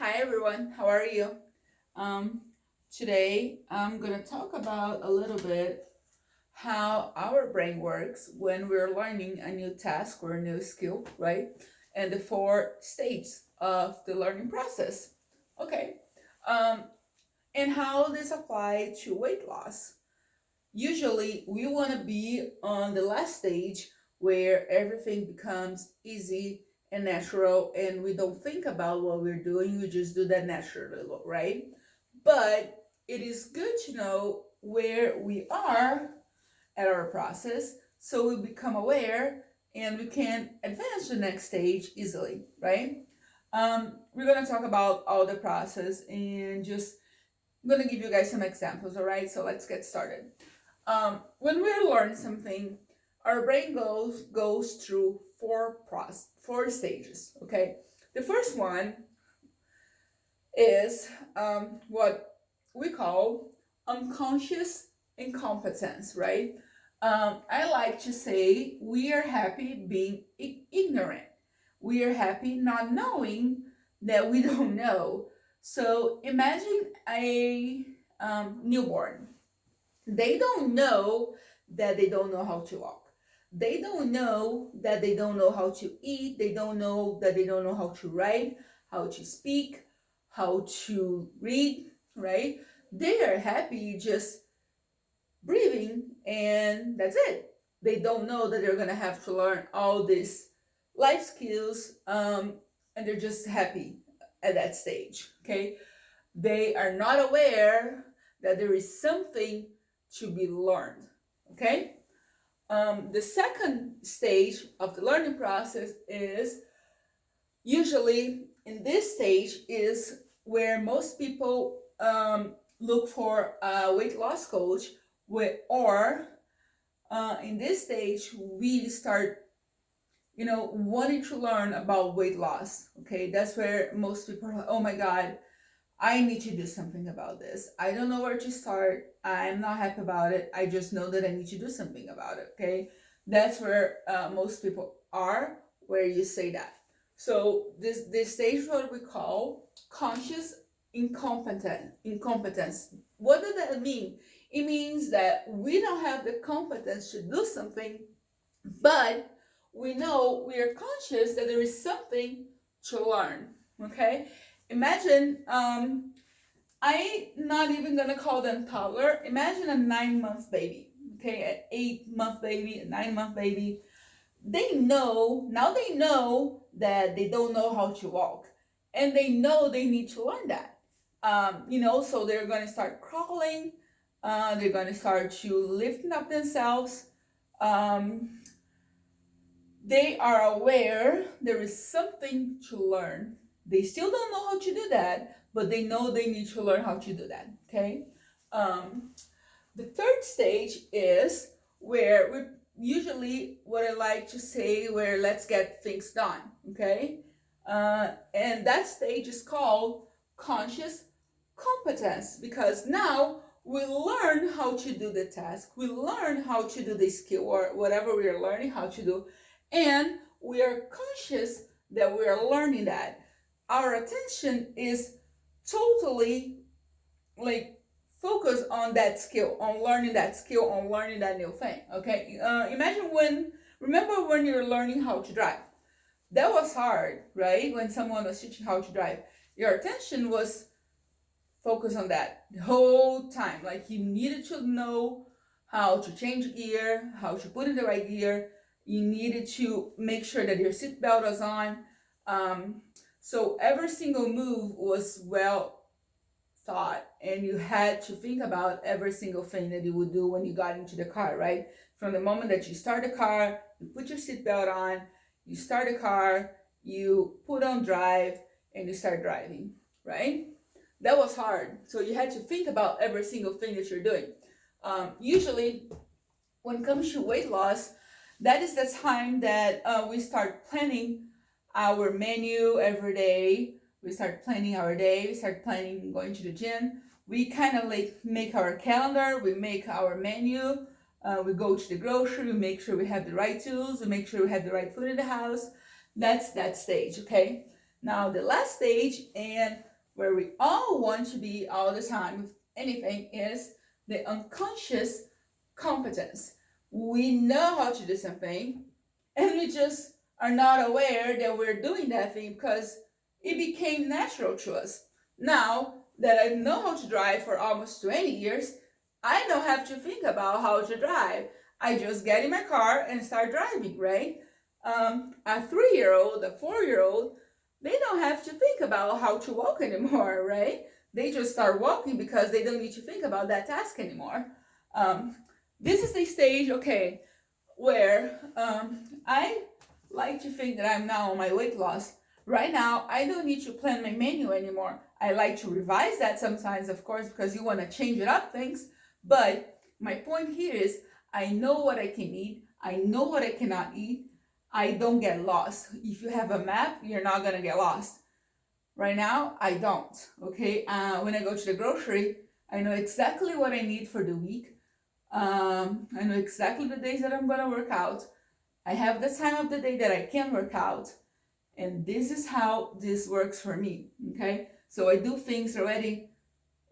Hi everyone, how are you? Um, Today I'm gonna talk about a little bit how our brain works when we're learning a new task or a new skill, right? And the four stages of the learning process. Okay. Um, and how this apply to weight loss. Usually we want to be on the last stage where everything becomes easy and natural and we don't think about what we're doing, we just do that naturally, right? But it is good to know where we are at our process so we become aware and we can advance to the next stage easily, right? We're going to talk about all the process and just I'm going to give you guys some examples, all right? So let's get started. When we learn something, our brain goes through four stages. Okay, the first one is what we call unconscious incompetence. Right? I like to say we are happy being ignorant. We are happy not knowing that we don't know. So imagine a newborn. They don't know that they don't know how to walk. They don't know that they don't know how to eat. They don't know that they don't know how to write, how to speak, how to read, right? They are happy just breathing and that's it. They don't know that they're going to have to learn all these life skills and they're just happy at that stage, okay? They are not aware that there is something to be learned. Okay? The second stage of the learning process is usually in this stage is where most people look for a weight loss coach or in this stage we start wanting to learn about weight loss. Okay, that's where most people are like, oh my god, I need to do something about this. I don't know where to start. I'm not happy about it. I just know that I need to do something about it. Okay, that's where most people are. Where you say that. So this stage is what we call conscious incompetence. What does that mean? It means that we don't have the competence to do something, but we know we are conscious that there is something to learn. Okay, imagine I not even gonna call them toddler. Imagine a 9 month baby, okay, an 8 month baby, a 9 month baby. They know that they don't know how to walk, and they know they need to learn that. So they're gonna start crawling. They're gonna start to lifting up themselves. Um, they are aware there is something to learn. They still don't know how to do that, but they know they need to learn how to do that. Okay. Um, the third stage is where we usually what I like to say where let's get things done. Okay. And that stage is called conscious competence because now we learn how to do the task. We learn how to do the skill or whatever we are learning how to do and we are conscious that we are learning that. Our attention is totally like focused on that skill, on learning that skill, on learning that new thing. Okay, remember when you're learning how to drive? That was hard, right? When someone was teaching how to drive, your attention was focused on that the whole time. Like you needed to know how to change gear, how to put in the right gear, you needed to make sure that your seatbelt was on. So every single move was well thought, and you had to think about every single thing that you would do when you got into the car, right? From the moment that you start the car, you put your seatbelt on, you start the car, you put on drive, and you start driving, right? That was hard. So you had to think about every single thing that you're doing. Usually, when it comes to weight loss, that is the time that we start planning our menu every day. We start planning our day. We start planning going to the gym. We kind of like make our calendar. We make our menu. We go to the grocery. We make sure we have the right tools. We make sure we have the right food in the house. That's that stage, okay? Now the last stage, and where we all want to be all the time with anything, is the unconscious competence. We know how to do something, and we just are not aware that we're doing that thing because it became natural to us. Now that I know how to drive for almost 20 years, I don't have to think about how to drive. I just get in my car and start driving, right? A 3-year-old, a 4-year-old, they don't have to think about how to walk anymore, right? They just start walking because they don't need to think about that task anymore. This is the stage, okay, where I like to think that I'm now on my weight loss. Right now, I don't need to plan my menu anymore. I like to revise that sometimes, of course, because you want to change it up things. But my point here is I know what I can eat. I know what I cannot eat. I don't get lost. If you have a map, you're not going to get lost. Right now, I don't. Okay. When I go to the grocery, I know exactly what I need for the week. I know exactly the days that I'm going to work out. I have the time of the day that I can work out. And this is how this works for me. Okay. So I do things already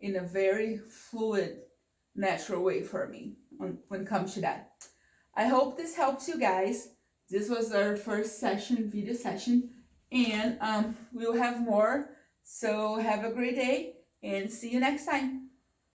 in a very fluid, natural way for me when it comes to that. I hope this helps you guys. This was our first session, video session, and we'll have more. So have a great day and see you next time.